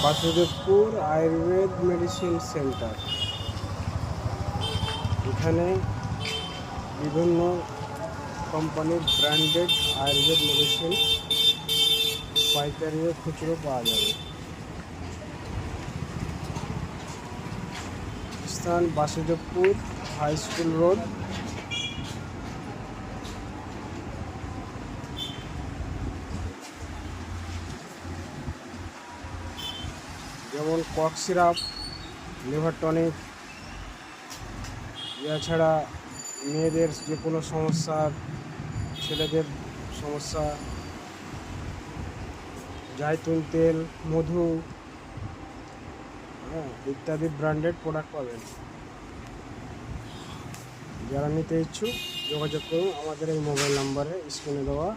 Basudebpur Ayurveda medicine centre. এখানে বিভিন্ন কোম্পানির ব্র্যান্ডেড আয়ুর্বেদ মেডিসিন পাইকারি ও খুচরো পাওয়া যাবে। স্থান বাসুদেবপুর হাই স্কুল রোড। যেমন কফ সিরাপ, লিভার টনিক, এছাড়া মেয়েদের যে কোনো সমস্যার, ছেলেদের সমস্যা, জায়তুন তেল, মধু, ইত্যাদি ব্র্যান্ডেড প্রোডাক্ট পাবেন। যারা নিতে ইচ্ছুক যোগাযোগ করুন আমাদের এই মোবাইল নাম্বারে স্ক্রিনে দেওয়া।